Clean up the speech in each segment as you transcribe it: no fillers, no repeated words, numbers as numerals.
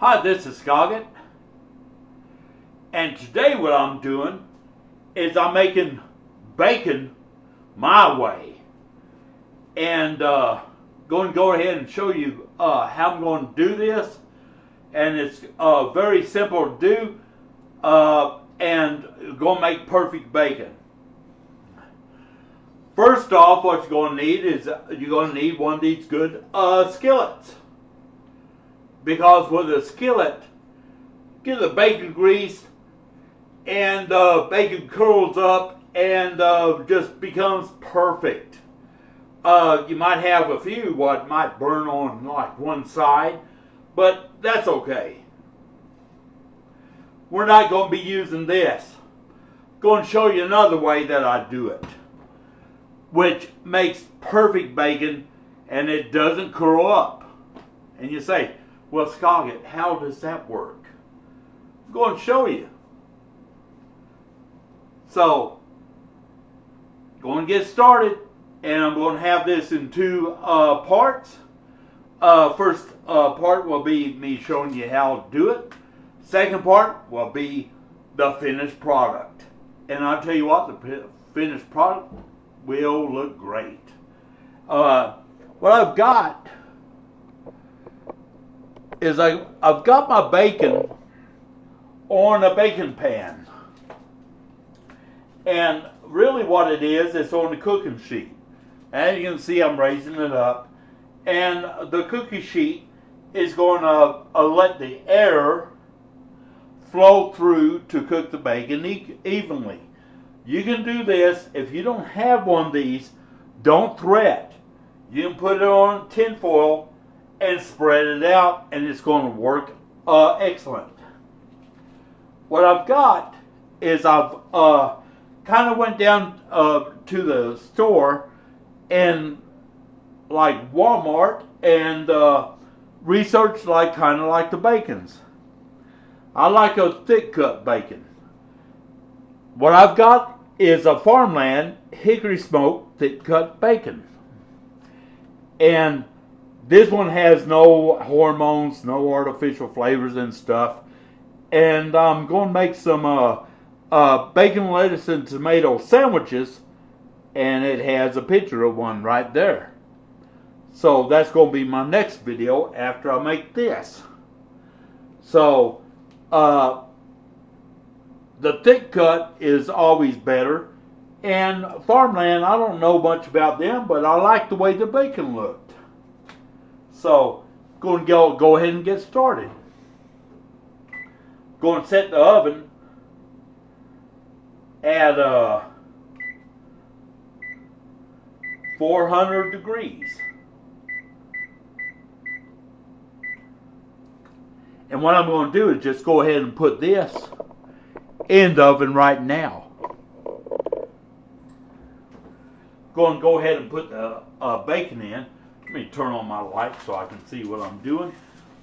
Hi, this is Scoggett, and today what I'm doing is I'm making bacon my way, and going to go ahead and show you how I'm going to do this. And it's very simple to do, and going to make perfect bacon. First off, what you're going to need is you're going to need one of these good skillets. Because with a skillet, get the bacon grease and bacon curls up and just becomes perfect. You might have a few what might burn on like one side, but that's okay. We're not going to be using this. I'm going to show you another way that I do it, which makes perfect bacon and it doesn't curl up. And you say, well, Scoggett, how does that work? I'm going to show you. So, going to get started, and I'm going to have this in two parts. First part will be me showing you how to do it. Second part will be the finished product. And I'll tell you what, the finished product will look great. What I've got is I've got my bacon on a bacon pan. And really what it is, it's on the cooking sheet. As you can see, I'm raising it up. And the cookie sheet is going to let the air flow through to cook the bacon evenly. You can do this. If you don't have one of these, don't thread. You can put it on tin foil and spread it out, and it's going to work excellent. What I've got is I've kind of went down to the store and like Walmart and researched kind of like the bacons. I like a thick cut bacon. What I've got is a Farmland hickory smoked thick cut bacon, and this one has no hormones, no artificial flavors and stuff. And I'm going to make some bacon, lettuce, and tomato sandwiches. And it has a picture of one right there. So that's going to be my next video after I make this. So the thick cut is always better. And Farmland, I don't know much about them, but I like the way the bacon looked. So, going to go ahead and get started. Going to set the oven at 400 degrees. And what I'm going to do is just go ahead and put this in the oven right now. Going to go ahead and put the bacon in. Let me turn on my light so I can see what I'm doing.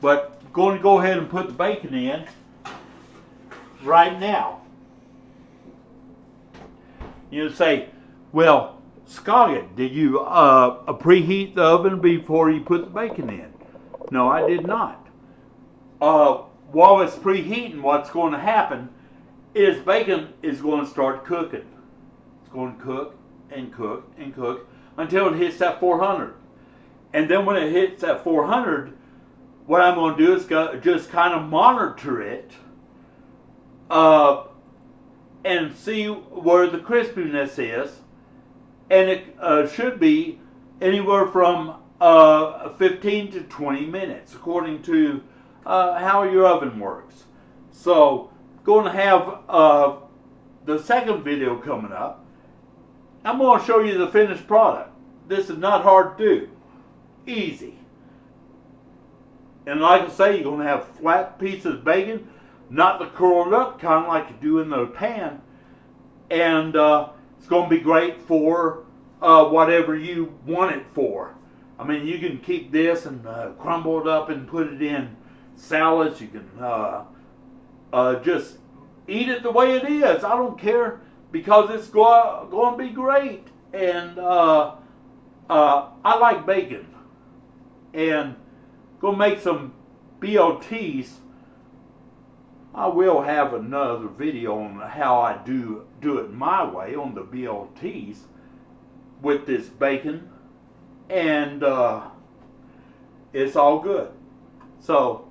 But going to go ahead and put the bacon in right now. You say, well, Scoggett, did you preheat the oven before you put the bacon in? No, I did not. While it's preheating, what's going to happen is bacon is going to start cooking. It's going to cook and cook and cook until it hits that 400. And then when it hits that 400, what I'm going to do is just kind of monitor it and see where the crispiness is. And it should be anywhere from 15 to 20 minutes, according to how your oven works. So, going to have the second video coming up. I'm going to show you the finished product. This is not hard to do. Easy. And like I say, you're going to have flat pieces of bacon, not the curled up kind of like you do in the pan. And it's going to be great for whatever you want it for. I mean, you can keep this and crumble it up and put it in salads. You can just eat it the way it is. I don't care, because it's going to be great. And I like bacon. And go make some BLTs I will have another video on how I do it my way on the BLTs with this bacon, and it's all good. So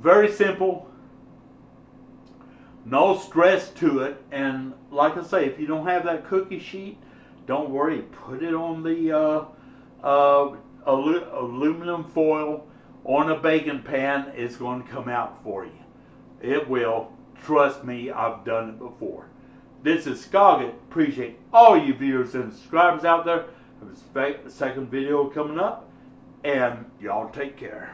very simple, no stress to it. And like I say, if you don't have that cookie sheet, don't worry, put it on the aluminum foil on a bacon pan. It's going to come out for you. It will. Trust me, I've done it before. This is Scoggett. Appreciate all you viewers and subscribers out there. There's a second video coming up, and y'all take care.